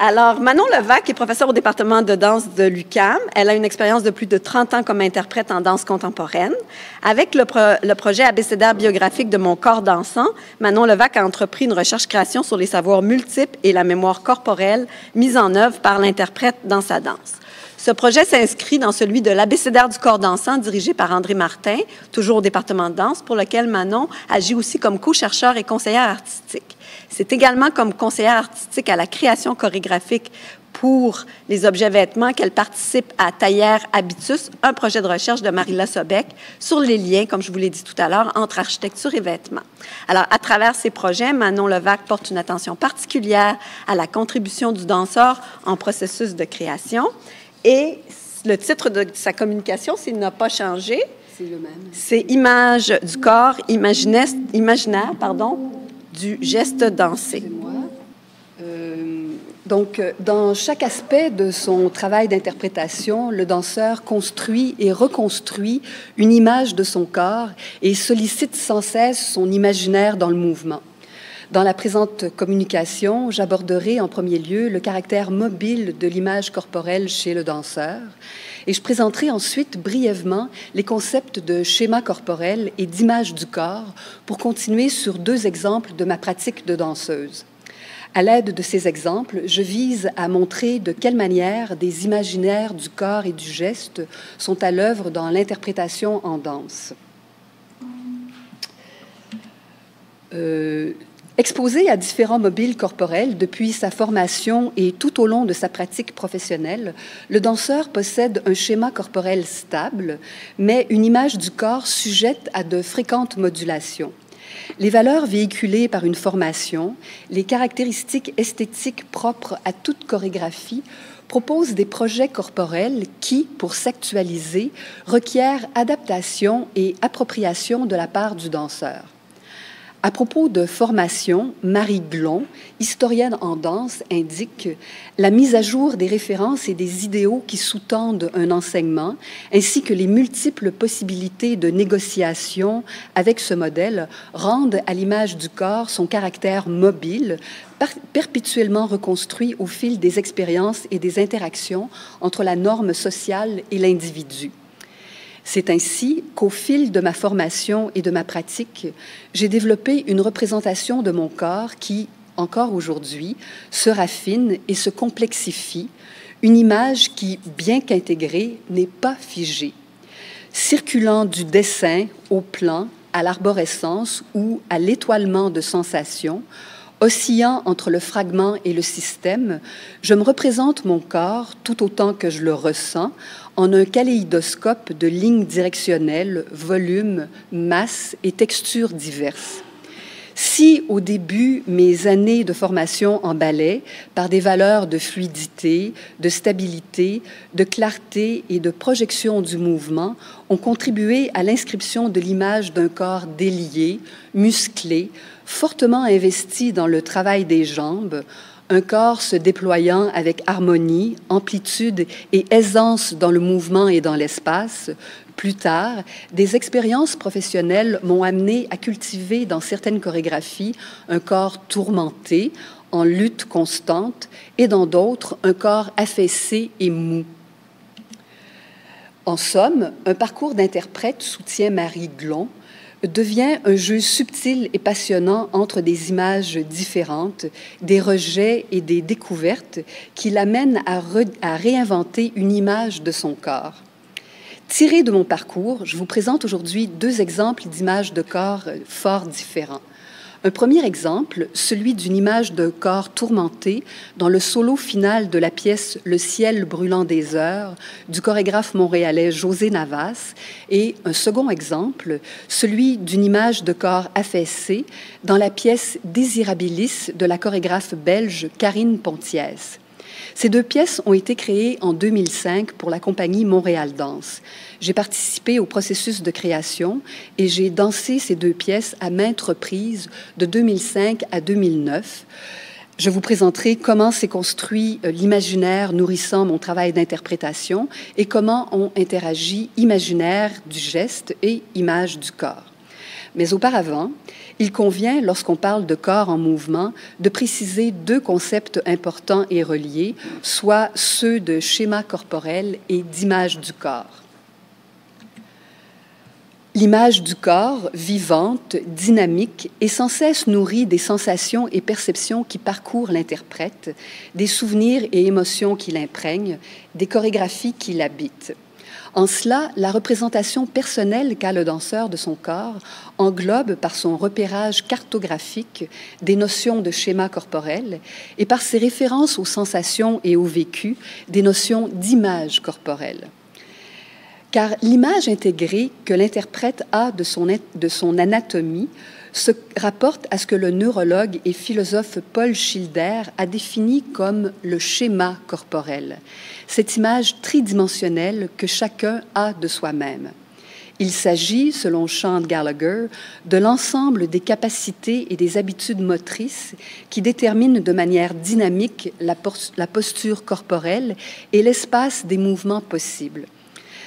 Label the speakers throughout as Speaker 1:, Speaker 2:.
Speaker 1: Alors, Manon Levac est professeure au département de danse de l'UQAM. Elle a une expérience de plus de 30 ans comme interprète en danse contemporaine. Avec le projet abécédaire biographique de Mon corps dansant, Manon Levac a entrepris une recherche-création sur les savoirs multiples et la mémoire corporelle mise en œuvre par l'interprète dans sa danse. Ce projet s'inscrit dans celui de l'abécédaire du corps dansant dirigé par André Martin, toujours au département de danse, pour lequel Manon agit aussi comme co-chercheur et conseillère artistique. C'est également comme conseillère artistique à la création chorégraphique pour les objets vêtements qu'elle participe à Taillère Habitus, un projet de recherche de Marilla Sobek sur les liens, comme je vous l'ai dit tout à l'heure, entre architecture et vêtements. Alors, à travers ces projets, Manon Levac porte une attention particulière à la contribution du danseur en processus de création. Et le titre de sa communication, s'il n'a pas changé,
Speaker 2: c'est le même.
Speaker 1: C'est Image du corps imaginaire, du geste dansé.
Speaker 2: C'est moi. Donc, dans chaque aspect de son travail d'interprétation, le danseur construit et reconstruit une image de son corps et sollicite sans cesse son imaginaire dans le mouvement. Dans la présente communication, j'aborderai en premier lieu le caractère mobile de l'image corporelle chez le danseur et je présenterai ensuite brièvement les concepts de schéma corporel et d'image du corps pour continuer sur 2 exemples de ma pratique de danseuse. À l'aide de ces exemples, je vise à montrer de quelle manière des imaginaires du corps et du geste sont à l'œuvre dans l'interprétation en danse. Exposé à différents mobiles corporels depuis sa formation et tout au long de sa pratique professionnelle, le danseur possède un schéma corporel stable, mais une image du corps sujette à de fréquentes modulations. Les valeurs véhiculées par une formation, les caractéristiques esthétiques propres à toute chorégraphie proposent des projets corporels qui, pour s'actualiser, requièrent adaptation et appropriation de la part du danseur. À propos de formation, Marie Glon, historienne en danse, indique « La mise à jour des références et des idéaux qui sous-tendent un enseignement, ainsi que les multiples possibilités de négociation avec ce modèle, rendent à l'image du corps son caractère mobile, perpétuellement reconstruit au fil des expériences et des interactions entre la norme sociale et l'individu. » C'est ainsi qu'au fil de ma formation et de ma pratique, j'ai développé une représentation de mon corps qui, encore aujourd'hui, se raffine et se complexifie, une image qui, bien qu'intégrée, n'est pas figée. Circulant du dessin au plan, à l'arborescence ou à l'étoilement de sensations, oscillant entre le fragment et le système, je me représente mon corps tout autant que je le ressens en un kaléidoscope de lignes directionnelles, volumes, masses et textures diverses. Si, au début, mes années de formation en ballet, par des valeurs de fluidité, de stabilité, de clarté et de projection du mouvement, ont contribué à l'inscription de l'image d'un corps délié, musclé, fortement investi dans le travail des jambes, un corps se déployant avec harmonie, amplitude et aisance dans le mouvement et dans l'espace. Plus tard, des expériences professionnelles m'ont amené à cultiver dans certaines chorégraphies un corps tourmenté, en lutte constante, et dans d'autres, un corps affaissé et mou. En somme, un parcours d'interprète soutient Marie Glon, devient un jeu subtil et passionnant entre des images différentes, des rejets et des découvertes qui l'amènent à réinventer une image de son corps. Tiré de mon parcours, je vous présente aujourd'hui 2 exemples d'images de corps fort différents. Un premier exemple, celui d'une image de corps tourmenté dans le solo final de la pièce « Le ciel brûlant des heures » du chorégraphe montréalais José Navas, et un second exemple, celui d'une image de corps affaissé dans la pièce « Désirabilis » de la chorégraphe belge Karine Pontiès. Ces 2 pièces ont été créées en 2005 pour la compagnie Montréal Danse. J'ai participé au processus de création et j'ai dansé ces 2 pièces à maintes reprises de 2005 à 2009. Je vous présenterai comment s'est construit l'imaginaire nourrissant mon travail d'interprétation et comment ont interagi imaginaire du geste et image du corps. Mais auparavant, il convient, lorsqu'on parle de corps en mouvement, de préciser deux concepts importants et reliés, soit ceux de schéma corporel et d'image du corps. L'image du corps, vivante, dynamique, est sans cesse nourrie des sensations et perceptions qui parcourent l'interprète, des souvenirs et émotions qui l'imprègnent, des chorégraphies qui l'habitent. En cela, la représentation personnelle qu'a le danseur de son corps englobe par son repérage cartographique des notions de schéma corporel et par ses références aux sensations et au vécu des notions d'image corporelle. Car l'image intégrée que l'interprète a de son anatomie se rapporte à ce que le neurologue et philosophe Paul Schilder a défini comme le schéma corporel, cette image tridimensionnelle que chacun a de soi-même. Il s'agit, selon Sean Gallagher, de l'ensemble des capacités et des habitudes motrices qui déterminent de manière dynamique la posture corporelle et l'espace des mouvements possibles.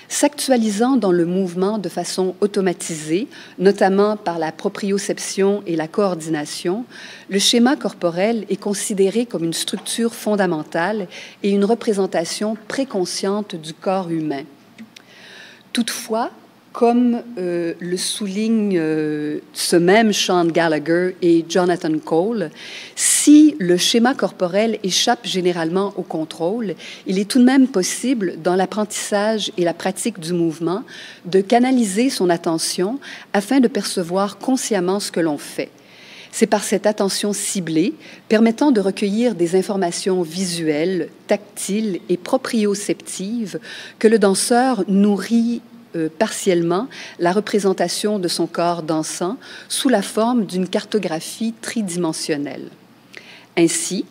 Speaker 2: S'actualisant dans le mouvement de façon automatisée, notamment par la proprioception et la coordination, le schéma corporel est considéré comme une structure fondamentale et une représentation préconsciente du corps humain. Toutefois, comme le soulignent ce même Sean Gallagher et Jonathan Cole, si le schéma corporel échappe généralement au contrôle, il est tout de même possible, dans l'apprentissage et la pratique du mouvement, de canaliser son attention afin de percevoir consciemment ce que l'on fait. C'est par cette attention ciblée, permettant de recueillir des informations visuelles, tactiles et proprioceptives, que le danseur nourrit partiellement la représentation de son corps dansant sous la forme d'une cartographie tridimensionnelle. Ainsi,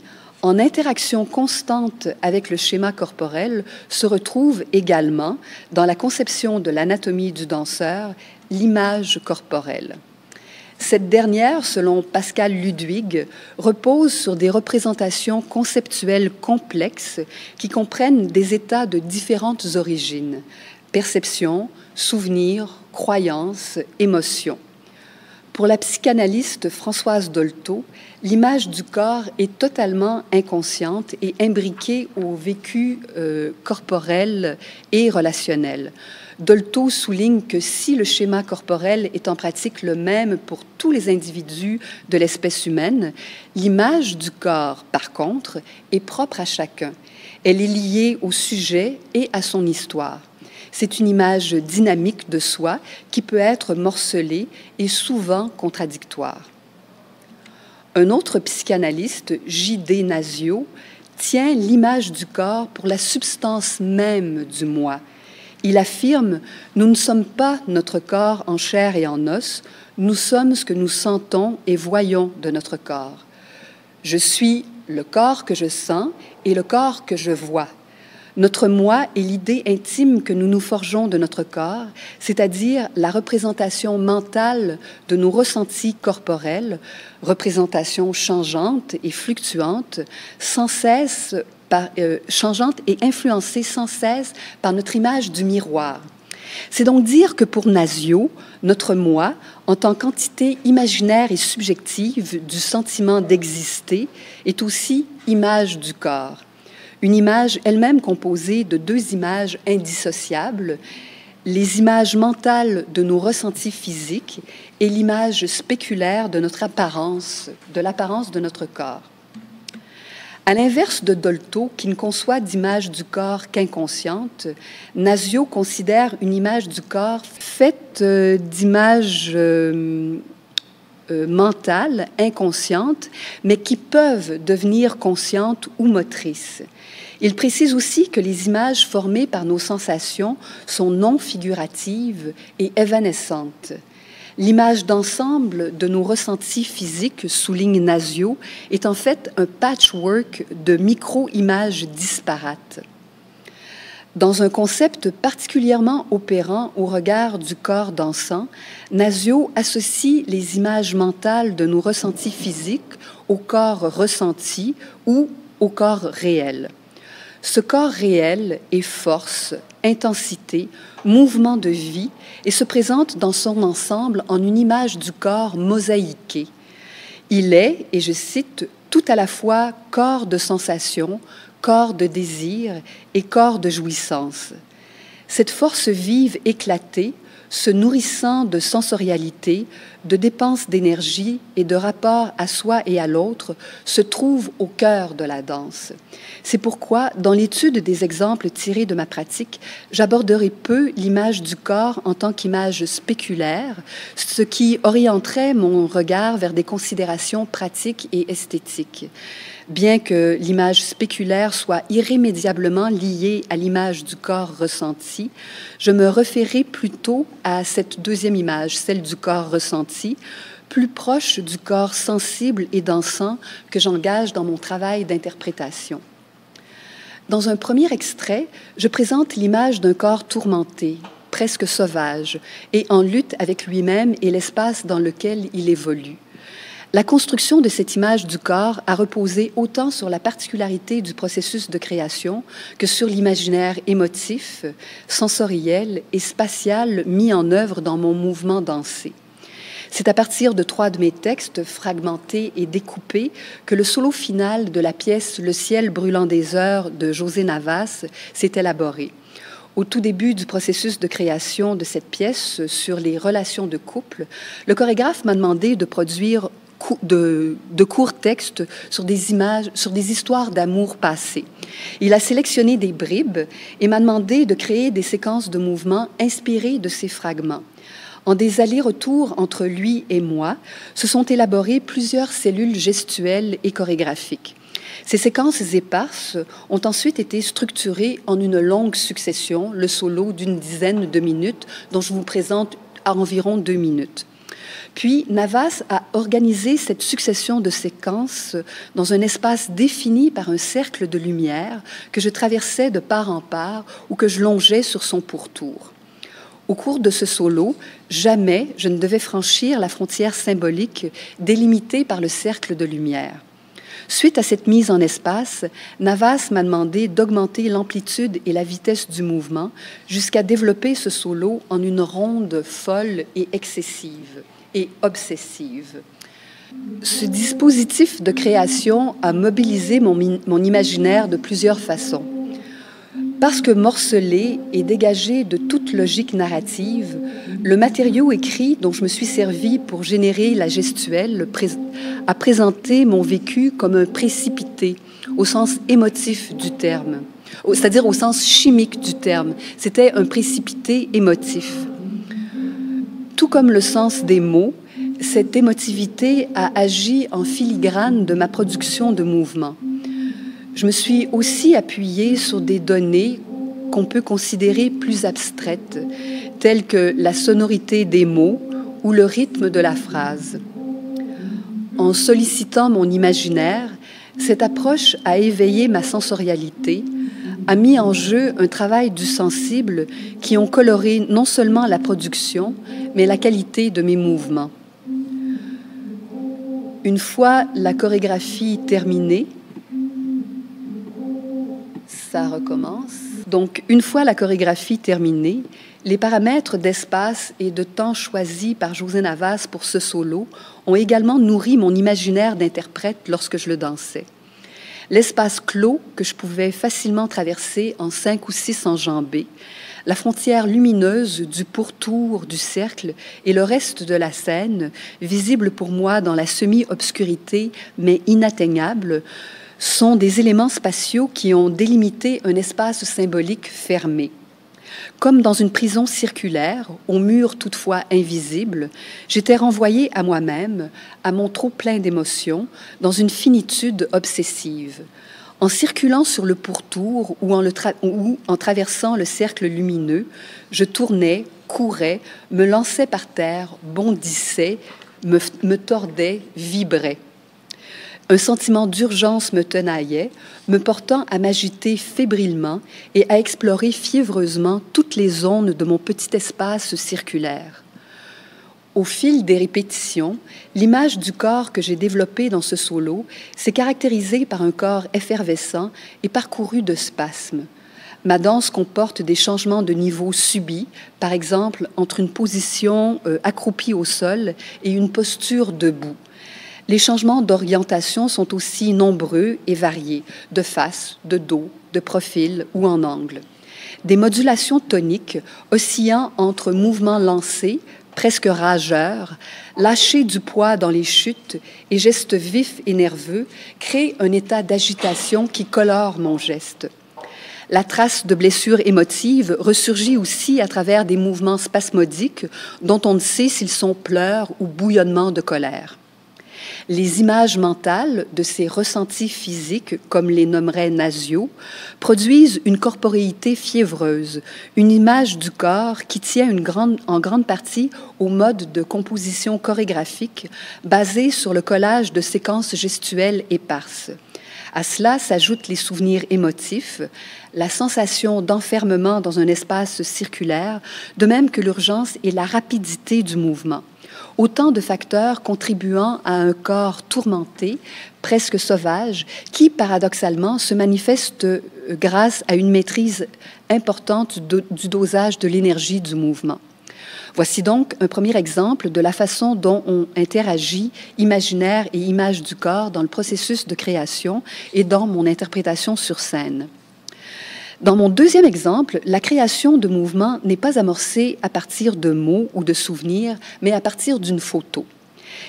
Speaker 2: en interaction constante avec le schéma corporel, se retrouve également, dans la conception de l'anatomie du danseur, l'image corporelle. Cette dernière, selon Pascal Ludwig, repose sur des représentations conceptuelles complexes qui comprennent des états de différentes origines: perception, souvenir, croyance, émotion. Pour la psychanalyste Françoise Dolto, l'image du corps est totalement inconsciente et imbriquée au vécu corporel et relationnel. Dolto souligne que si le schéma corporel est en pratique le même pour tous les individus de l'espèce humaine, l'image du corps, par contre, est propre à chacun. Elle est liée au sujet et à son histoire. C'est une image dynamique de soi qui peut être morcelée et souvent contradictoire. Un autre psychanalyste, J.D. Nasio, tient l'image du corps pour la substance même du moi. Il affirme « Nous ne sommes pas notre corps en chair et en os, nous sommes ce que nous sentons et voyons de notre corps. Je suis le corps que je sens et le corps que je vois. Notre moi est l'idée intime que nous nous forgeons de notre corps, c'est-à-dire la représentation mentale de nos ressentis corporels, représentation changeante et fluctuante, changeante et influencée sans cesse par notre image du miroir. C'est donc dire que pour Nasio, notre moi, en tant qu'entité imaginaire et subjective du sentiment d'exister, est aussi image du corps. Une image elle-même composée de deux images indissociables, les images mentales de nos ressentis physiques et l'image spéculaire de notre apparence, de l'apparence de notre corps. À l'inverse de Dolto, qui ne conçoit d'image du corps qu'inconsciente, Nasio considère une image du corps faite d'images mentales, inconscientes, mais qui peuvent devenir conscientes ou motrices. Il précise aussi que les images formées par nos sensations sont non figuratives et évanescentes. L'image d'ensemble de nos ressentis physiques, souligne Nasio, est en fait un patchwork de micro-images disparates. Dans un concept particulièrement opérant au regard du corps dansant, Nasio associe les images mentales de nos ressentis physiques au corps ressenti ou au corps réel. Ce corps réel est force, intensité, mouvement de vie et se présente dans son ensemble en une image du corps mosaïquée. Il est, et je cite, tout à la fois corps de sensation, corps de désir et corps de jouissance. Cette force vive éclatée, se nourrissant de sensorialité, de dépenses d'énergie et de rapport à soi et à l'autre, se trouve au cœur de la danse. C'est pourquoi, dans l'étude des exemples tirés de ma pratique, j'aborderai peu l'image du corps en tant qu'image spéculaire, ce qui orienterait mon regard vers des considérations pratiques et esthétiques. Bien que l'image spéculaire soit irrémédiablement liée à l'image du corps ressenti, je me référerai plutôt à cette deuxième image, celle du corps ressenti, plus proche du corps sensible et dansant que j'engage dans mon travail d'interprétation. Dans un premier extrait, je présente l'image d'un corps tourmenté, presque sauvage, et en lutte avec lui-même et l'espace dans lequel il évolue. La construction de cette image du corps a reposé autant sur la particularité du processus de création que sur l'imaginaire émotif, sensoriel et spatial mis en œuvre dans mon mouvement dansé. C'est à partir de 3 de mes textes, fragmentés et découpés, que le solo final de la pièce « Le ciel brûlant des heures » de José Navas s'est élaboré. Au tout début du processus de création de cette pièce sur les relations de couple, le chorégraphe m'a demandé de produire de courts textes sur des images, sur des histoires d'amour passé. Il a sélectionné des bribes et m'a demandé de créer des séquences de mouvements inspirées de ces fragments. En des allers-retours entre lui et moi, se sont élaborées plusieurs cellules gestuelles et chorégraphiques. Ces séquences éparses ont ensuite été structurées en une longue succession, le solo d'une dizaine de minutes, dont je vous présente à environ 2 minutes. Puis, Navas a organisé cette succession de séquences dans un espace défini par un cercle de lumière que je traversais de part en part ou que je longeais sur son pourtour. Au cours de ce solo, jamais je ne devais franchir la frontière symbolique délimitée par le cercle de lumière. Suite à cette mise en espace, Navas m'a demandé d'augmenter l'amplitude et la vitesse du mouvement jusqu'à développer ce solo en une ronde folle et excessive et obsessive. Ce dispositif de création a mobilisé mon imaginaire de plusieurs façons. Parce que morcelé et dégagé de toute logique narrative, le matériau écrit dont je me suis servi pour générer la gestuelle a présenté mon vécu comme un précipité, au sens émotif du terme, c'est-à-dire au sens chimique du terme. C'était un précipité émotif. Tout comme le sens des mots, cette émotivité a agi en filigrane de ma production de mouvement. Je me suis aussi appuyée sur des données qu'on peut considérer plus abstraites, telles que la sonorité des mots ou le rythme de la phrase. En sollicitant mon imaginaire, cette approche a éveillé ma sensorialité, a mis en jeu un travail du sensible qui ont coloré non seulement la production, mais la qualité de mes mouvements. Une fois la chorégraphie terminée, ça recommence. Donc, une fois la chorégraphie terminée, les paramètres d'espace et de temps choisis par José Navas pour ce solo ont également nourri mon imaginaire d'interprète lorsque je le dansais. L'espace clos que je pouvais facilement traverser en 5 ou 6 enjambées, la frontière lumineuse du pourtour du cercle et le reste de la scène, visible pour moi dans la semi-obscurité mais inatteignable, sont des éléments spatiaux qui ont délimité un espace symbolique fermé. Comme dans une prison circulaire, aux murs toutefois invisibles, j'étais renvoyée à moi-même, à mon trop-plein d'émotions, dans une finitude obsessive. En circulant sur le pourtour ou en traversant le cercle lumineux, je tournais, courais, me lançais par terre, bondissais, me tordais, vibrais. Un sentiment d'urgence me tenaillait, me portant à m'agiter fébrilement et à explorer fiévreusement toutes les zones de mon petit espace circulaire. Au fil des répétitions, l'image du corps que j'ai développée dans ce solo s'est caractérisée par un corps effervescent et parcouru de spasmes. Ma danse comporte des changements de niveau subis, par exemple entre une position accroupie au sol et une posture debout. Les changements d'orientation sont aussi nombreux et variés, de face, de dos, de profil ou en angle. Des modulations toniques oscillant entre mouvements lancés, presque rageurs, lâcher du poids dans les chutes et gestes vifs et nerveux créent un état d'agitation qui colore mon geste. La trace de blessures émotives ressurgit aussi à travers des mouvements spasmodiques dont on ne sait s'ils sont pleurs ou bouillonnements de colère. Les images mentales de ces ressentis physiques, comme les nommerait Nasio, produisent une corporéité fiévreuse, une image du corps qui tient en grande partie au mode de composition chorégraphique basé sur le collage de séquences gestuelles éparses. À cela s'ajoutent les souvenirs émotifs, la sensation d'enfermement dans un espace circulaire, de même que l'urgence et la rapidité du mouvement. Autant de facteurs contribuant à un corps tourmenté, presque sauvage, qui, paradoxalement, se manifeste grâce à une maîtrise importante du dosage de l'énergie du mouvement. Voici donc un premier exemple de la façon dont on interagit imaginaire et image du corps dans le processus de création et dans mon interprétation sur scène. Dans mon deuxième exemple, la création de mouvements n'est pas amorcée à partir de mots ou de souvenirs, mais à partir d'une photo.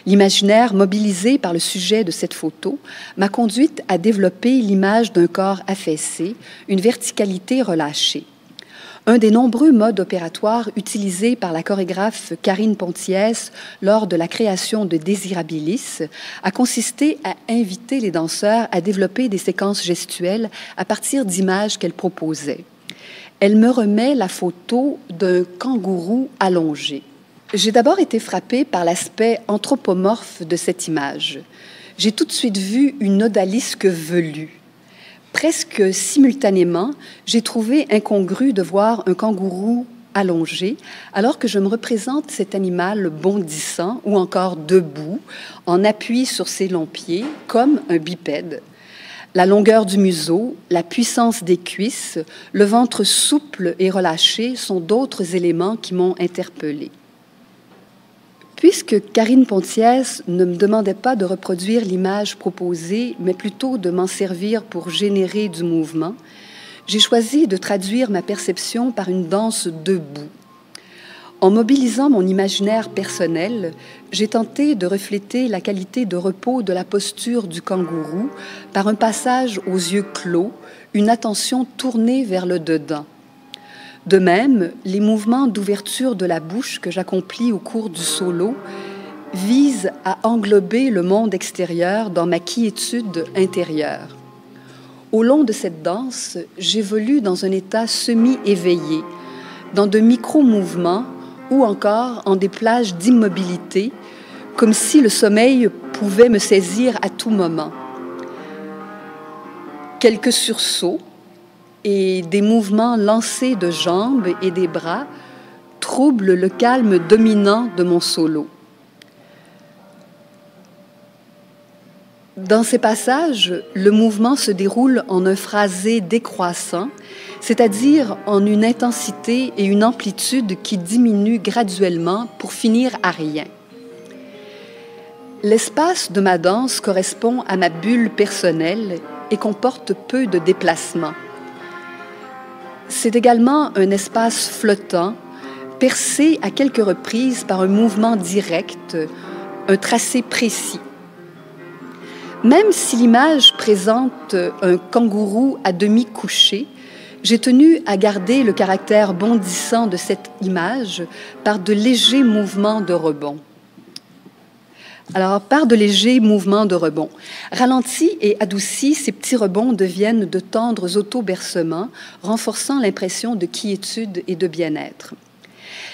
Speaker 2: L'imaginaire mobilisé par le sujet de cette photo m'a conduite à développer l'image d'un corps affaissé, une verticalité relâchée. Un des nombreux modes opératoires utilisés par la chorégraphe Karine Pontiès lors de la création de Désirabilis a consisté à inviter les danseurs à développer des séquences gestuelles à partir d'images qu'elle proposait. Elle me remet la photo d'un kangourou allongé. J'ai d'abord été frappée par l'aspect anthropomorphe de cette image. J'ai tout de suite vu une odalisque velue. Presque simultanément, j'ai trouvé incongru de voir un kangourou allongé, alors que je me représente cet animal bondissant ou encore debout, en appui sur ses longs pieds, comme un bipède. La longueur du museau, la puissance des cuisses, le ventre souple et relâché sont d'autres éléments qui m'ont interpellée. Puisque Karine Pontiès ne me demandait pas de reproduire l'image proposée, mais plutôt de m'en servir pour générer du mouvement, j'ai choisi de traduire ma perception par une danse debout. En mobilisant mon imaginaire personnel, j'ai tenté de refléter la qualité de repos de la posture du kangourou par un passage aux yeux clos, une attention tournée vers le dedans. De même, les mouvements d'ouverture de la bouche que j'accomplis au cours du solo visent à englober le monde extérieur dans ma quiétude intérieure. Au long de cette danse, j'évolue dans un état semi-éveillé, dans de micro-mouvements ou encore en des plages d'immobilité, comme si le sommeil pouvait me saisir à tout moment. Quelques sursauts et des mouvements lancés de jambes et des bras troublent le calme dominant de mon solo. Dans ces passages, le mouvement se déroule en un phrasé décroissant, c'est-à-dire en une intensité et une amplitude qui diminuent graduellement pour finir à rien. L'espace de ma danse correspond à ma bulle personnelle et comporte peu de déplacements. C'est également un espace flottant, percé à quelques reprises par un mouvement direct, un tracé précis. Même si l'image présente un kangourou à demi couché, j'ai tenu à garder le caractère bondissant de cette image par de légers mouvements de rebond. Alors, par de légers mouvements de rebond. Ralentis et adoucis, ces petits rebonds deviennent de tendres auto-bercements, renforçant l'impression de quiétude et de bien-être.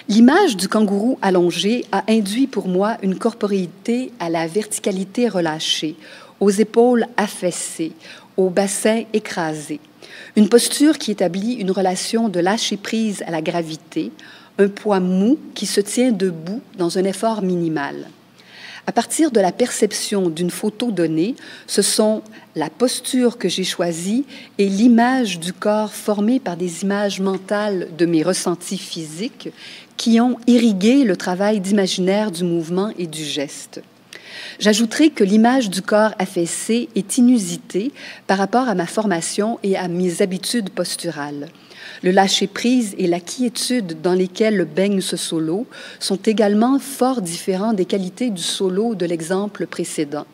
Speaker 2: L'image du kangourou allongé a induit pour moi une corporéité à la verticalité relâchée, aux épaules affaissées, au bassin écrasé. Une posture qui établit une relation de lâcher-prise à la gravité, un poids mou qui se tient debout dans un effort minimal. À partir de la perception d'une photo donnée, ce sont la posture que j'ai choisie et l'image du corps formée par des images mentales de mes ressentis physiques qui ont irrigué le travail d'imaginaire du mouvement et du geste. J'ajouterai que l'image du corps affaissé est inusitée par rapport à ma formation et à mes habitudes posturales. Le lâcher-prise et la quiétude dans lesquelles baigne ce solo sont également fort différents des qualités du solo de l'exemple précédent.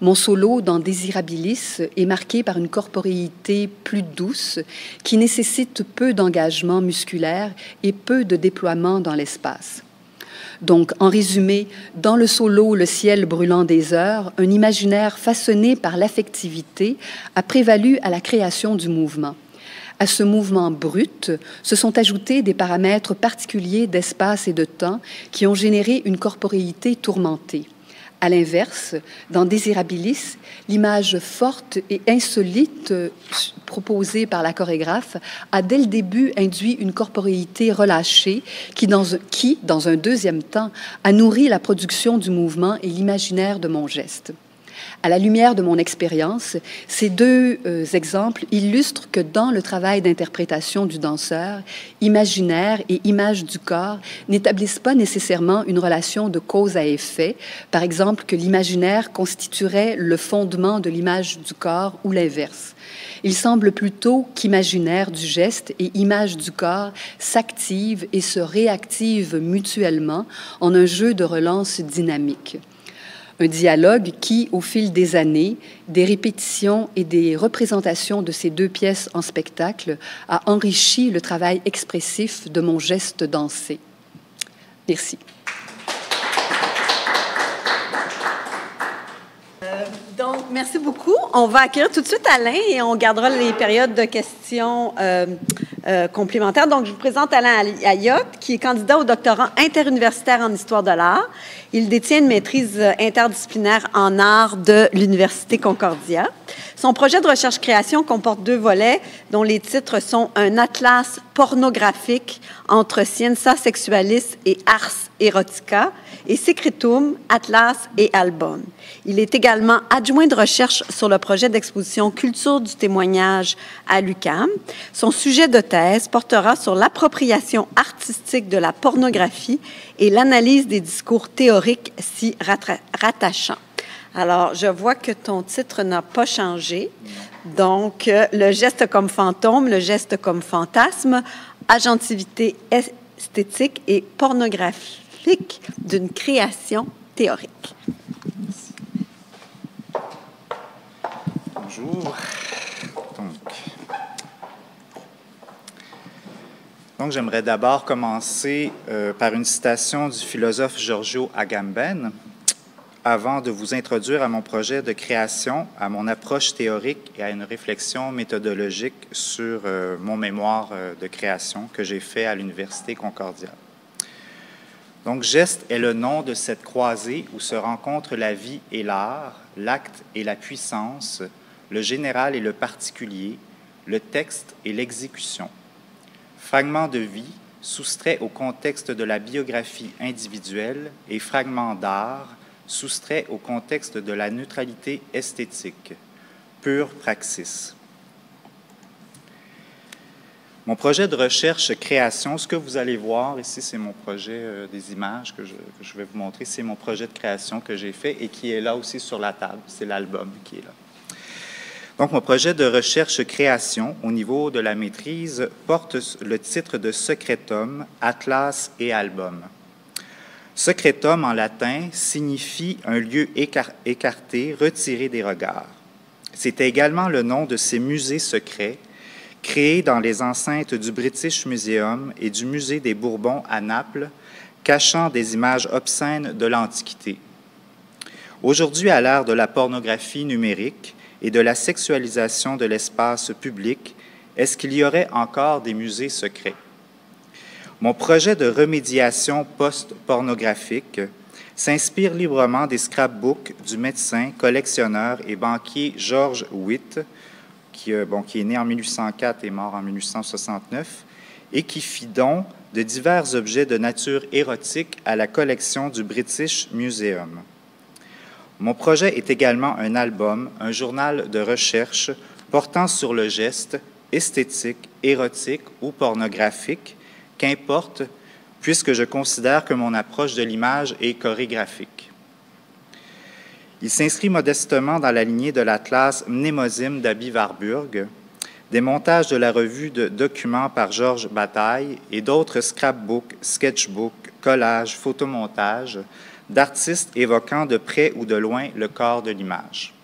Speaker 2: Mon solo dans Désirabilis est marqué par une corporéité plus douce qui nécessite peu d'engagement musculaire et peu de déploiement dans l'espace. Donc, en résumé, dans le solo « Le ciel brûlant des heures », un imaginaire façonné par l'affectivité a prévalu à la création du mouvement. À ce mouvement brut se sont ajoutés des paramètres particuliers d'espace et de temps qui ont généré une corporéité tourmentée. À l'inverse, dans Désirabilis, l'image forte et insolite proposée par la chorégraphe a dès le début induit une corporéité relâchée qui, dans un deuxième temps, a nourri la production du mouvement et l'imaginaire de mon geste. À la lumière de mon expérience, ces deux exemples illustrent que dans le travail d'interprétation du danseur, imaginaire et image du corps n'établissent pas nécessairement une relation de cause à effet, par exemple que l'imaginaire constituerait le fondement de l'image du corps ou l'inverse. Il semble plutôt qu'imaginaire du geste et image du corps s'activent et se réactivent mutuellement en un jeu de relance dynamique. Un dialogue qui, au fil des années, des répétitions et des représentations de ces deux pièces en spectacle, a enrichi le travail expressif de mon geste dansé. Merci.
Speaker 1: Donc, merci beaucoup. On va accueillir tout de suite Alain et on gardera les périodes de questions complémentaires. Donc, je vous présente Alain Ayotte, qui est candidat au doctorat interuniversitaire en histoire de l'art. Il détient une maîtrise interdisciplinaire en art de l'Université Concordia. Son projet de recherche-création comporte 2 volets, dont les titres sont un atlas pornographique entre Scientia Sexualis et Ars Erotica et Secretum, atlas et album. Il est également adjoint de recherche sur le projet d'exposition Culture du témoignage à l'UQAM. Son sujet de thèse portera sur l'appropriation artistique de la pornographie et l'analyse des discours théoriques s'y rattachant. Alors, je vois que ton titre n'a pas changé. Donc, le geste comme fantôme, le geste comme fantasme, agentivité esthétique et pornographique d'une création théorique.
Speaker 3: Bonjour. Donc j'aimerais d'abord commencer par une citation du philosophe Giorgio Agamben, avant de vous introduire à mon projet de création, à mon approche théorique et à une réflexion méthodologique sur mon mémoire de création que j'ai fait à l'Université Concordia. Donc, geste est le nom de cette croisée où se rencontrent la vie et l'art, l'acte et la puissance, le général et le particulier, le texte et l'exécution. Fragment de vie, soustrait au contexte de la biographie individuelle et fragment d'art, soustrait au contexte de la neutralité esthétique, pure praxis. Mon projet de recherche-création, ce que vous allez voir ici, c'est mon projet des images que je vais vous montrer. C'est mon projet de création que j'ai fait et qui est là aussi sur la table. C'est l'album qui est là. Donc, mon projet de recherche-création au niveau de la maîtrise porte le titre de Secretum, Atlas et Album. Secretum, en latin, signifie un lieu écarté, retiré des regards. C'était également le nom de ces musées secrets créés dans les enceintes du British Museum et du Musée des Bourbons à Naples, cachant des images obscènes de l'Antiquité. Aujourd'hui, à l'ère de la pornographie numérique et de la sexualisation de l'espace public, est-ce qu'il y aurait encore des musées secrets? Mon projet de remédiation post-pornographique s'inspire librement des scrapbooks du médecin, collectionneur et banquier George Witt, qui est né en 1804 et mort en 1869, et qui fit don de divers objets de nature érotique à la collection du British Museum. Mon projet est également un album, un journal de recherche portant sur le geste, esthétique, érotique ou pornographique, qu'importe, puisque je considère que mon approche de l'image est chorégraphique. Il s'inscrit modestement dans la lignée de l'atlas Mnémosyne d'Aby Warburg, des montages de la revue de documents par Georges Bataille et d'autres scrapbooks, sketchbooks, collages, photomontages d'artistes évoquant de près ou de loin le corps de l'image.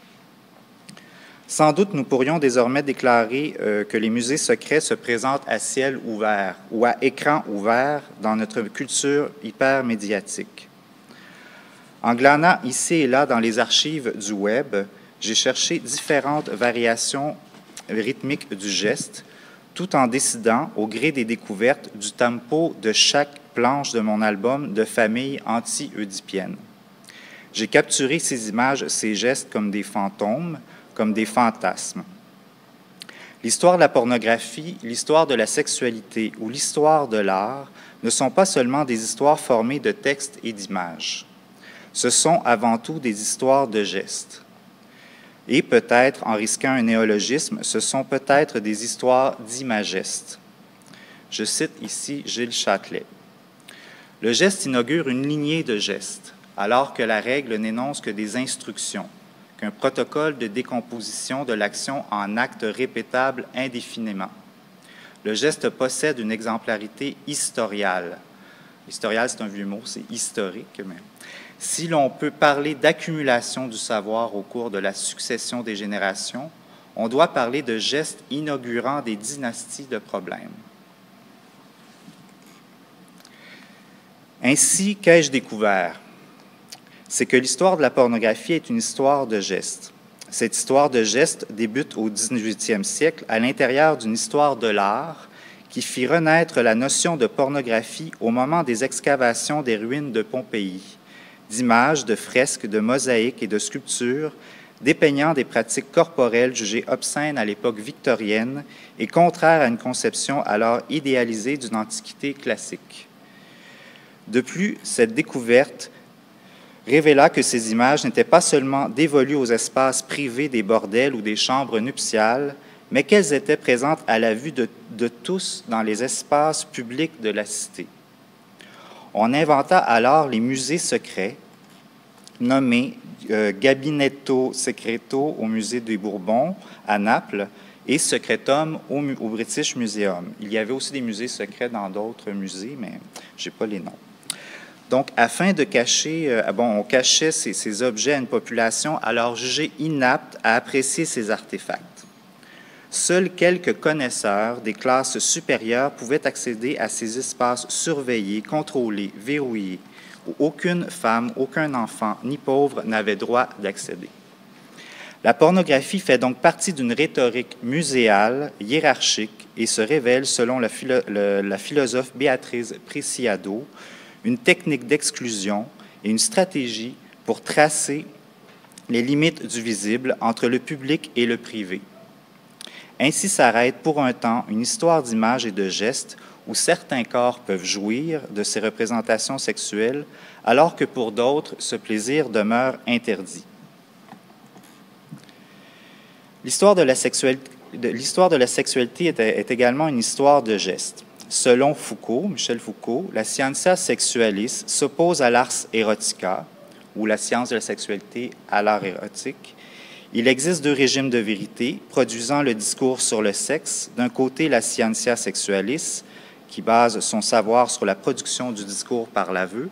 Speaker 3: Sans doute, nous pourrions désormais déclarer que les musées secrets se présentent à ciel ouvert ou à écran ouvert dans notre culture hypermédiatique. En glanant ici et là dans les archives du web, j'ai cherché différentes variations rythmiques du geste, tout en décidant, au gré des découvertes, du tempo de chaque planche de mon album de famille anti-oedipienne. J'ai capturé ces images, ces gestes comme des fantômes, comme des fantasmes. L'histoire de la pornographie, l'histoire de la sexualité ou l'histoire de l'art ne sont pas seulement des histoires formées de textes et d'images. Ce sont avant tout des histoires de gestes. Et peut-être, en risquant un néologisme, ce sont peut-être des histoires d'imagestes. Je cite ici Gilles Châtelet. Le geste inaugure une lignée de gestes, alors que la règle n'énonce que des instructions, qu'un protocole de décomposition de l'action en actes répétables indéfiniment. Le geste possède une exemplarité historiale. Historial, c'est un vieux mot, c'est historique, mais si l'on peut parler d'accumulation du savoir au cours de la succession des générations, on doit parler de gestes inaugurant des dynasties de problèmes. Ainsi, qu'ai-je découvert? C'est que l'histoire de la pornographie est une histoire de gestes. Cette histoire de gestes débute au 18e siècle à l'intérieur d'une histoire de l'art qui fit renaître la notion de pornographie au moment des excavations des ruines de Pompéi, d'images, de fresques, de mosaïques et de sculptures dépeignant des pratiques corporelles jugées obscènes à l'époque victorienne et contraires à une conception alors idéalisée d'une antiquité classique. De plus, cette découverte révéla que ces images n'étaient pas seulement dévolues aux espaces privés des bordels ou des chambres nuptiales, mais qu'elles étaient présentes à la vue de tous dans les espaces publics de la cité. On inventa alors les musées secrets, nommés Gabinetto Secreto au musée des Bourbons à Naples et Secretum au British Museum. Il y avait aussi des musées secrets dans d'autres musées, mais je n'ai pas les noms. Donc, afin de cacher, on cachait ces objets à une population alors jugée inapte à apprécier ces artefacts. Seuls quelques connaisseurs des classes supérieures pouvaient accéder à ces espaces surveillés, contrôlés, verrouillés, où aucune femme, aucun enfant, ni pauvre n'avait droit d'accéder. La pornographie fait donc partie d'une rhétorique muséale, hiérarchique, et se révèle, selon la philosophe Béatrice Preciado, une technique d'exclusion et une stratégie pour tracer les limites du visible entre le public et le privé. Ainsi s'arrête pour un temps une histoire d'images et de gestes où certains corps peuvent jouir de ces représentations sexuelles, alors que pour d'autres, ce plaisir demeure interdit. L'histoire de la sexualité est également une histoire de gestes. Selon Foucault, Michel Foucault, la scientia sexualis s'oppose à l'ars erotica, ou la science de la sexualité à l'art érotique. Il existe deux régimes de vérité produisant le discours sur le sexe. D'un côté, la scientia sexualis, qui base son savoir sur la production du discours par l'aveu,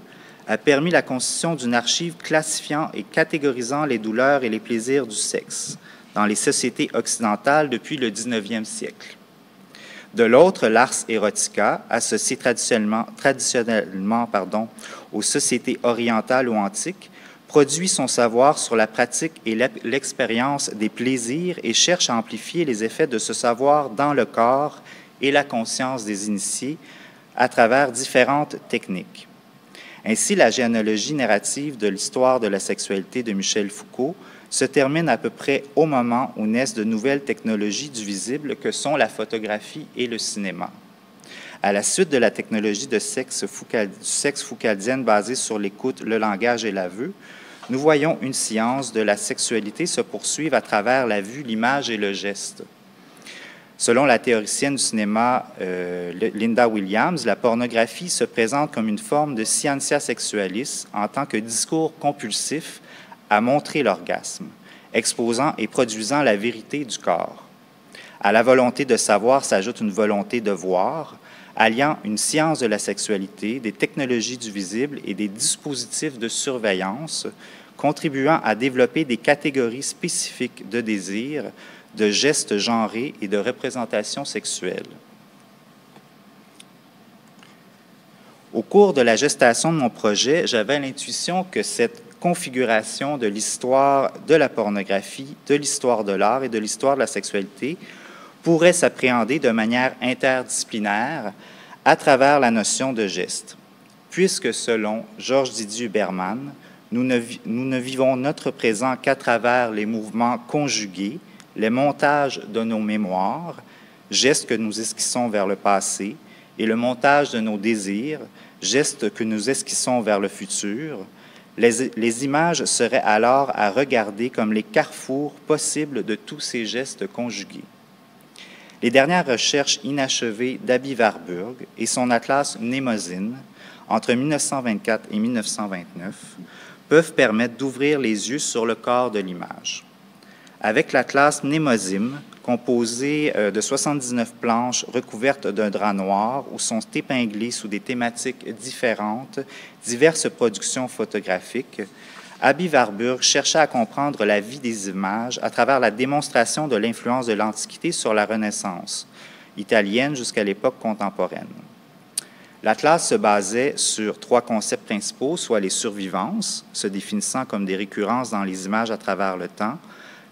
Speaker 3: a permis la constitution d'une archive classifiant et catégorisant les douleurs et les plaisirs du sexe dans les sociétés occidentales depuis le 19e siècle. De l'autre, l'ars erotica, associé traditionnellement aux sociétés orientales ou antiques, produit son savoir sur la pratique et l'expérience des plaisirs et cherche à amplifier les effets de ce savoir dans le corps et la conscience des initiés à travers différentes techniques. Ainsi, la généalogie narrative de l'histoire de la sexualité de Michel Foucault se termine à peu près au moment où naissent de nouvelles technologies du visible que sont la photographie et le cinéma. À la suite de la technologie de sexe foucaldienne basée sur l'écoute, le langage et l'aveu, nous voyons une science de la sexualité se poursuivre à travers la vue, l'image et le geste. Selon la théoricienne du cinéma Linda Williams, la pornographie se présente comme une forme de scientia sexualis en tant que discours compulsif à montrer l'orgasme, exposant et produisant la vérité du corps. À la volonté de savoir s'ajoute une volonté de voir, alliant une science de la sexualité, des technologies du visible et des dispositifs de surveillance, contribuant à développer des catégories spécifiques de désir, de gestes genrés et de représentations sexuelles. Au cours de la gestation de mon projet, j'avais l'intuition que cette configuration de l'histoire de la pornographie, de l'histoire de l'art et de l'histoire de la sexualité pourrait s'appréhender de manière interdisciplinaire à travers la notion de geste, puisque selon Georges Didier Huberman, nous ne vivons notre présent qu'à travers les mouvements conjugués, les montages de nos mémoires, gestes que nous esquissons vers le passé, et le montage de nos désirs, gestes que nous esquissons vers le futur. Les images seraient alors à regarder comme les carrefours possibles de tous ces gestes conjugués. Les dernières recherches inachevées d'Abby Warburg et son atlas Mnemosyne, entre 1924 et 1929, peuvent permettre d'ouvrir les yeux sur le corps de l'image. Avec l'atlas Mnemosyne, composé de 79 planches recouvertes d'un drap noir où sont épinglées sous des thématiques différentes diverses productions photographiques, Abby Warburg chercha à comprendre la vie des images à travers la démonstration de l'influence de l'Antiquité sur la Renaissance italienne jusqu'à l'époque contemporaine. L'atlas se basait sur 3 concepts principaux, soit les survivances, se définissant comme des récurrences dans les images à travers le temps,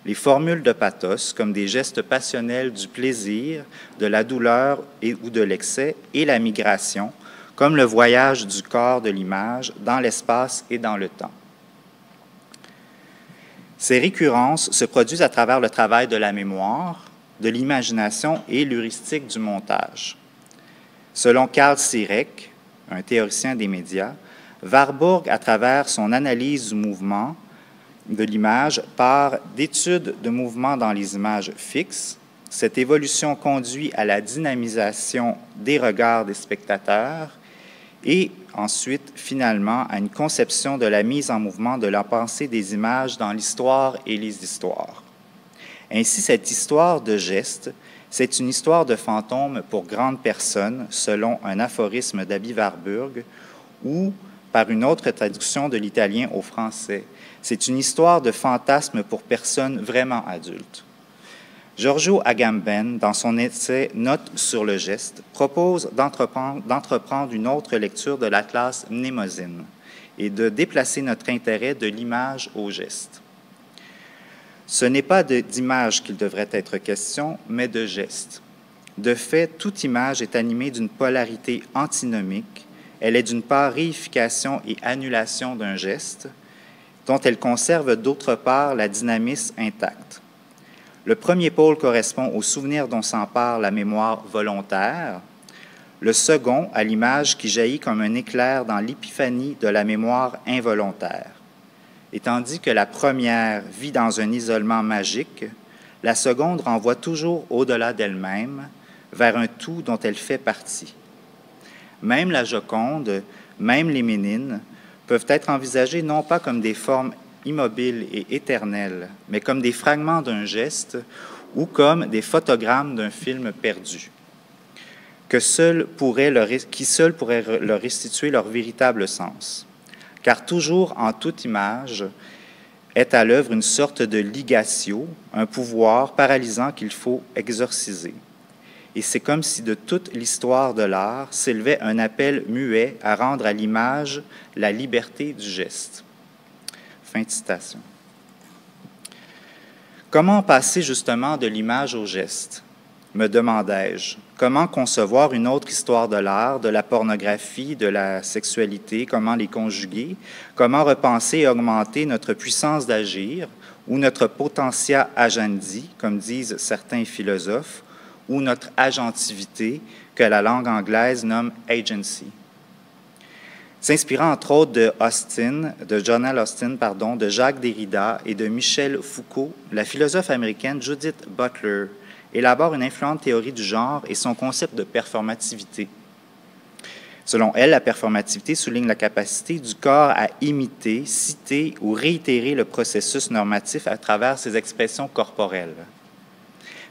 Speaker 3: les formules de pathos, comme des gestes passionnels du plaisir, de la douleur ou de l'excès, et la migration, comme le voyage du corps de l'image dans l'espace et dans le temps. Ces récurrences se produisent à travers le travail de la mémoire, de l'imagination et l'heuristique du montage. Selon Carl Sirek, un théoricien des médias, Warburg, à travers son analyse du mouvement de l'image, part d'études de mouvement dans les images fixes. Cette évolution conduit à la dynamisation des regards des spectateurs et ensuite, finalement, à une conception de la mise en mouvement de la pensée des images dans l'histoire et les histoires. Ainsi, cette histoire de gestes, c'est une histoire de fantômes pour grandes personnes, selon un aphorisme d'Abby Warburg, ou, par une autre traduction de l'italien au français, c'est une histoire de fantasmes pour personnes vraiment adultes. Giorgio Agamben, dans son essai « Notes sur le geste », propose d'entreprendre une autre lecture de l'atlas Mnemosyne et de déplacer notre intérêt de l'image au geste. Ce n'est pas d'image qu'il devrait être question, mais de geste. De fait, toute image est animée d'une polarité antinomique. Elle est d'une part réification et annulation d'un geste, dont elle conserve d'autre part la dynamisme intacte. Le premier pôle correspond au souvenir dont s'empare la mémoire volontaire, le second à l'image qui jaillit comme un éclair dans l'épiphanie de la mémoire involontaire. Et tandis que la première vit dans un isolement magique, la seconde renvoie toujours au-delà d'elle-même, vers un tout dont elle fait partie. Même la Joconde, même les Ménines, peuvent être envisagées non pas comme des formes immobiles et éternelles, mais comme des fragments d'un geste ou comme des photogrammes d'un film perdu, qui seuls pourraient leur restituer leur véritable sens. Car toujours en toute image est à l'œuvre une sorte de ligatio, un pouvoir paralysant qu'il faut exorciser. Et c'est comme si de toute l'histoire de l'art s'élevait un appel muet à rendre à l'image la liberté du geste. Fin de citation. Comment passer justement de l'image au geste, me demandais-je. Comment concevoir une autre histoire de l'art, de la pornographie, de la sexualité, comment les conjuguer, comment repenser et augmenter notre puissance d'agir ou notre potentia agendi, comme disent certains philosophes, ou notre agentivité, que la langue anglaise nomme agency. S'inspirant entre autres de Jonel Austin, de Jacques Derrida et de Michel Foucault, la philosophe américaine Judith Butler élabore une influente théorie du genre et son concept de performativité. Selon elle, la performativité souligne la capacité du corps à imiter, citer ou réitérer le processus normatif à travers ses expressions corporelles.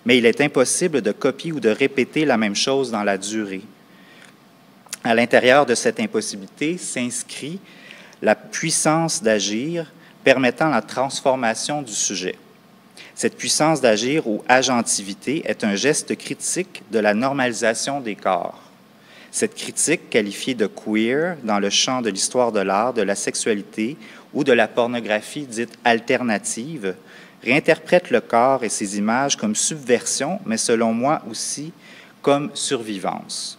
Speaker 3: Mais il est impossible de copier ou de répéter la même chose dans la durée. À l'intérieur de cette impossibilité s'inscrit la puissance d'agir permettant la transformation du sujet. Cette puissance d'agir ou agentivité est un geste critique de la normalisation des corps. Cette critique, qualifiée de queer dans le champ de l'histoire de l'art, de la sexualité ou de la pornographie dite alternative, réinterprète le corps et ses images comme subversion, mais selon moi aussi comme survivance.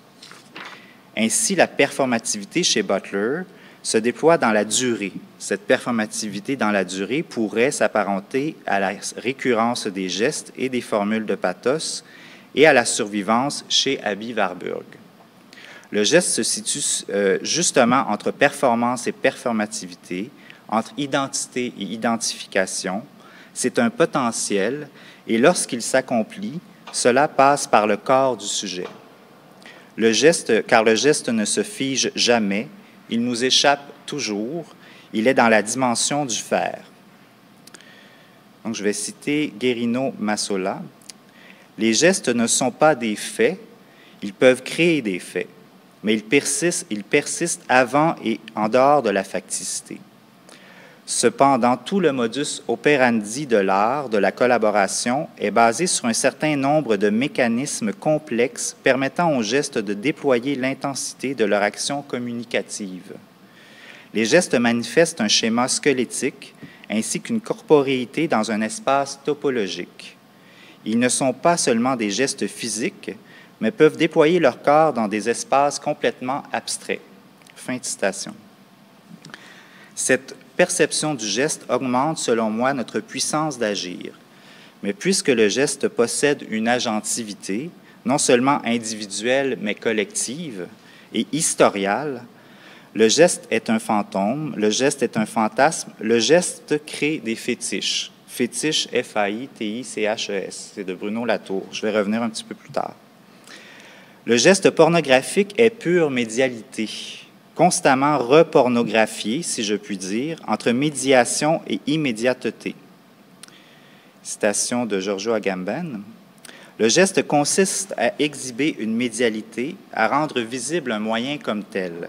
Speaker 3: Ainsi, la performativité chez Butler se déploie dans la durée. Cette performativité dans la durée pourrait s'apparenter à la récurrence des gestes et des formules de pathos et à la survivance chez Aby Warburg. Le geste se situe justement entre performance et performativité, entre identité et identification. C'est un potentiel et lorsqu'il s'accomplit, cela passe par le corps du sujet. Car le geste ne se fige jamais, il nous échappe toujours, il est dans la dimension du faire. Donc, je vais citer Guerino Massola. Les gestes ne sont pas des faits, ils peuvent créer des faits, mais ils persistent avant et en dehors de la facticité. Cependant, tout le modus operandi de l'art, de la collaboration, est basé sur un certain nombre de mécanismes complexes permettant aux gestes de déployer l'intensité de leur action communicative. Les gestes manifestent un schéma squelettique ainsi qu'une corporéité dans un espace topologique. Ils ne sont pas seulement des gestes physiques, mais peuvent déployer leur corps dans des espaces complètement abstraits. Fin de citation. Cette perception du geste augmente, selon moi, notre puissance d'agir. Mais puisque le geste possède une agentivité, non seulement individuelle, mais collective et historiale, le geste est un fantôme, le geste est un fantasme, le geste crée des fétiches. Fétiche, F-A-I-T-I-C-H-E-S, c'est de Bruno Latour. Je vais revenir un petit peu plus tard. Le geste pornographique est pure médialité, constamment repornographié, si je puis dire, entre médiation et immédiateté. Citation de Giorgio Agamben. Le geste consiste à exhiber une médialité, à rendre visible un moyen comme tel.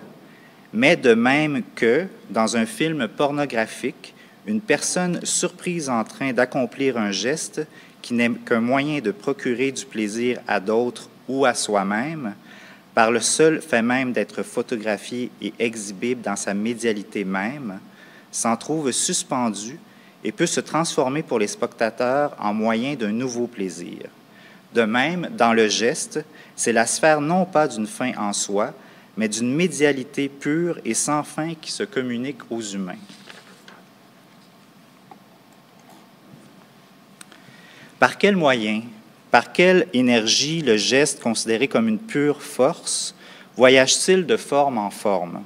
Speaker 3: Mais de même que, dans un film pornographique, une personne surprise en train d'accomplir un geste qui n'est qu'un moyen de procurer du plaisir à d'autres ou à soi-même, par le seul fait même d'être photographié et exhibible dans sa médialité même, s'en trouve suspendu et peut se transformer pour les spectateurs en moyen d'un nouveau plaisir. De même, dans le geste, c'est la sphère non pas d'une fin en soi, mais d'une médialité pure et sans fin qui se communique aux humains. Par quel moyen, par quelle énergie le geste, considéré comme une pure force, voyage-t-il de forme en forme?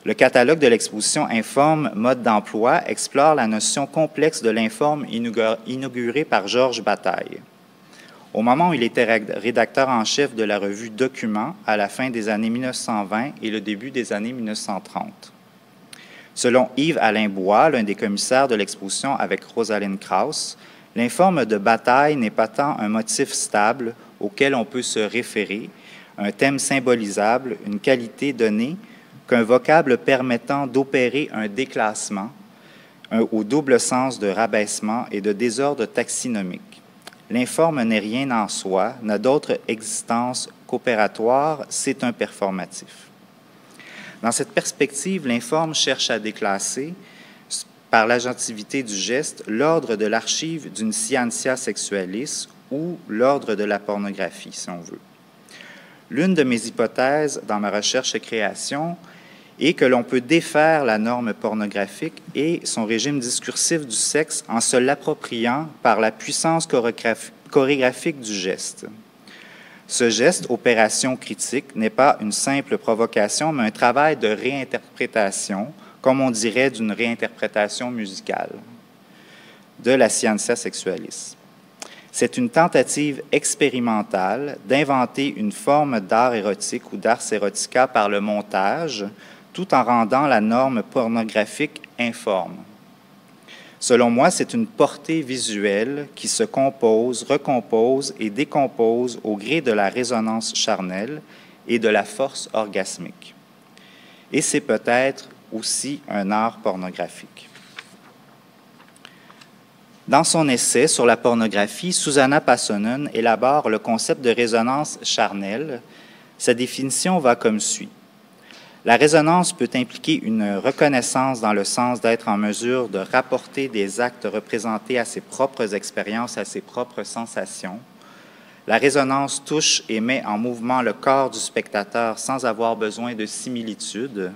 Speaker 3: Le catalogue de l'exposition Informe, mode d'emploi explore la notion complexe de l'informe inaugurée par Georges Bataille. Au moment où il était rédacteur en chef de la revue Documents à la fin des années 1920 et le début des années 1930. Selon Yves-Alain Bois, l'un des commissaires de l'exposition avec Rosalind Krauss, l'informe de Bataille n'est pas tant un motif stable auquel on peut se référer, un thème symbolisable, une qualité donnée, qu'un vocable permettant d'opérer un déclassement au double sens de rabaissement et de désordre taxinomique. L'informe n'est rien en soi, n'a d'autre existence qu'opératoire, c'est un performatif. Dans cette perspective, l'informe cherche à déclasser, par l'agentivité du geste, l'ordre de l'archive d'une scientia sexualis ou l'ordre de la pornographie, si on veut. L'une de mes hypothèses dans ma recherche et création est que l'on peut défaire la norme pornographique et son régime discursif du sexe en se l'appropriant par la puissance chorégraphique du geste. Ce geste, opération critique, n'est pas une simple provocation, mais un travail de réinterprétation, comme on dirait d'une réinterprétation musicale, de la scientia sexualis. C'est une tentative expérimentale d'inventer une forme d'art érotique ou d'ars erotica par le montage, tout en rendant la norme pornographique informe. Selon moi, c'est une portée visuelle qui se compose, recompose et décompose au gré de la résonance charnelle et de la force orgasmique. Et c'est peut-être aussi un art pornographique. Dans son essai sur la pornographie, Susanna Passonen élabore le concept de résonance charnelle. Sa définition va comme suit. La résonance peut impliquer une reconnaissance dans le sens d'être en mesure de rapporter des actes représentés à ses propres expériences, à ses propres sensations. La résonance touche et met en mouvement le corps du spectateur sans avoir besoin de similitude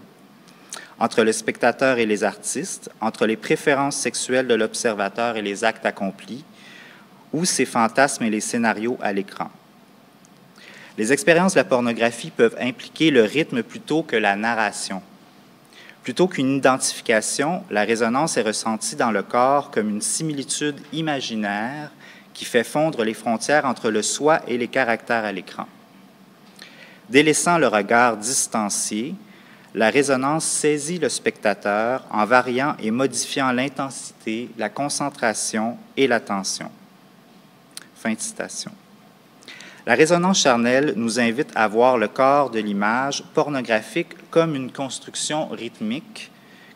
Speaker 3: entre le spectateur et les artistes, entre les préférences sexuelles de l'observateur et les actes accomplis, ou ses fantasmes et les scénarios à l'écran. Les expériences de la pornographie peuvent impliquer le rythme plutôt que la narration. Plutôt qu'une identification, la résonance est ressentie dans le corps comme une similitude imaginaire qui fait fondre les frontières entre le soi et les caractères à l'écran. Délaissant le regard distancié, la résonance saisit le spectateur en variant et modifiant l'intensité, la concentration et l'attention. Fin de citation. La résonance charnelle nous invite à voir le corps de l'image pornographique comme une construction rythmique,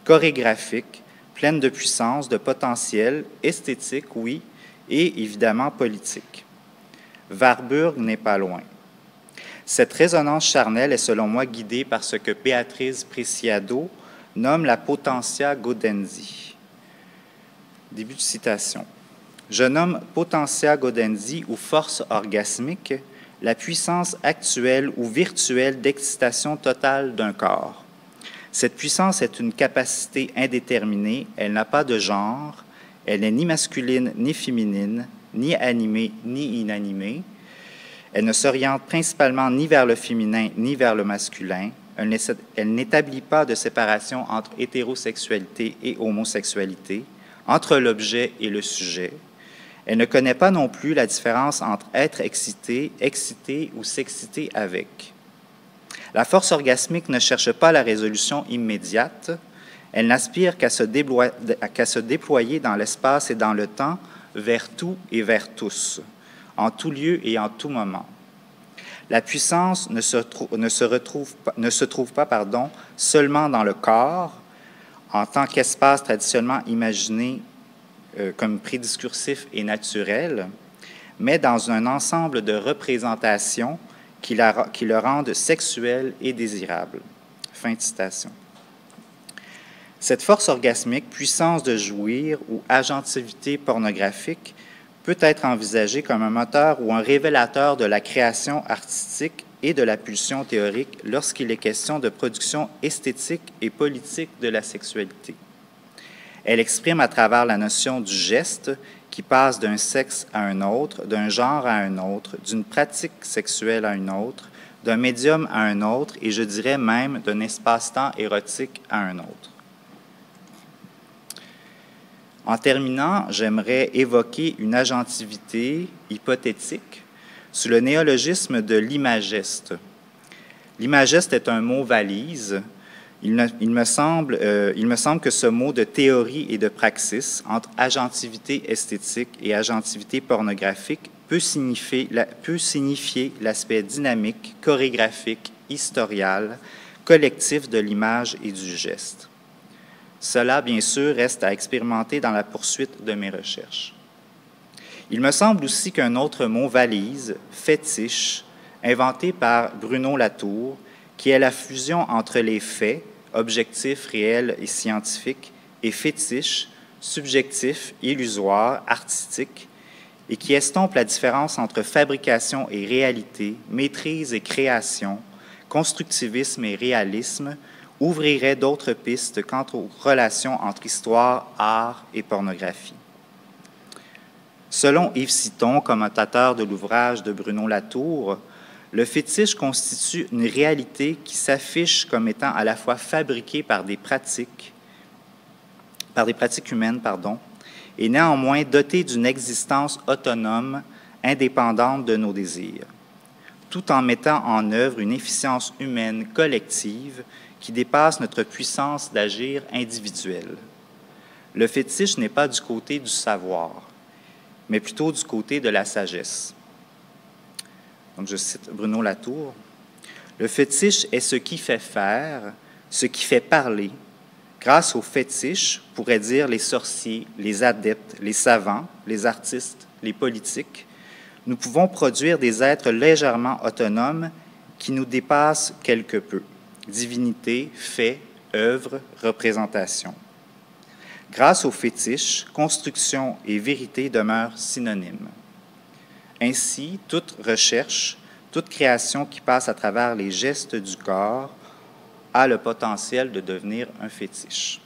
Speaker 3: chorégraphique, pleine de puissance, de potentiel, esthétique, oui, et évidemment politique. Warburg n'est pas loin. Cette résonance charnelle est selon moi guidée par ce que Beatrice Preciado nomme la potentia gaudensi. Début de citation. Je nomme potentia gaudensi ou force orgasmique la puissance actuelle ou virtuelle d'excitation totale d'un corps. Cette puissance est une capacité indéterminée, elle n'a pas de genre, elle n'est ni masculine ni féminine, ni animée ni inanimée. Elle ne s'oriente principalement ni vers le féminin ni vers le masculin. Elle n'établit pas de séparation entre hétérosexualité et homosexualité, entre l'objet et le sujet. Elle ne connaît pas non plus la différence entre être excité, excité ou s'exciter avec. La force orgasmique ne cherche pas la résolution immédiate. Elle n'aspire qu'à se déployer dans l'espace et dans le temps, vers tout et vers tous, en tout lieu et en tout moment. La puissance ne se trouve pas seulement dans le corps, en tant qu'espace traditionnellement imaginé comme prédiscursif et naturel, mais dans un ensemble de représentations qui le rendent sexuel et désirable. Fin de citation. Cette force orgasmique, puissance de jouir ou agentivité pornographique peut être envisagée comme un moteur ou un révélateur de la création artistique et de la pulsion théorique lorsqu'il est question de production esthétique et politique de la sexualité. Elle exprime à travers la notion du geste qui passe d'un sexe à un autre, d'un genre à un autre, d'une pratique sexuelle à une autre, d'un médium à un autre et je dirais même d'un espace-temps érotique à un autre. En terminant, j'aimerais évoquer une agentivité hypothétique sous le néologisme de l'imageste. L'imageste est un mot valise. Il me semble que ce mot de théorie et de praxis entre agentivité esthétique et agentivité pornographique peut signifier l'aspect dynamique, chorégraphique, historial, collectif de l'image et du geste. Cela, bien sûr, reste à expérimenter dans la poursuite de mes recherches. Il me semble aussi qu'un autre mot valise, fétiche, inventé par Bruno Latour, qui est la fusion entre les faits, objectifs, réels et scientifiques, et fétiche, subjectif, illusoire, artistique, et qui estompe la différence entre fabrication et réalité, maîtrise et création, constructivisme et réalisme, ouvrirait d'autres pistes quant aux relations entre histoire, art et pornographie. Selon Yves Citon, commentateur de l'ouvrage de Bruno Latour, le fétiche constitue une réalité qui s'affiche comme étant à la fois fabriquée par des pratiques humaines, et néanmoins dotée d'une existence autonome, indépendante de nos désirs, tout en mettant en œuvre une efficience humaine collective qui dépasse notre puissance d'agir individuelle. Le fétiche n'est pas du côté du savoir, mais plutôt du côté de la sagesse. Donc, je cite Bruno Latour. « Le fétiche est ce qui fait faire, ce qui fait parler. Grâce au fétiche, pourraient dire les sorciers, les adeptes, les savants, les artistes, les politiques, nous pouvons produire des êtres légèrement autonomes qui nous dépassent quelque peu. Divinité, fait, œuvre, représentation. Grâce au fétiche, construction et vérité demeurent synonymes. Ainsi, toute recherche, toute création qui passe à travers les gestes du corps a le potentiel de devenir un fétiche. »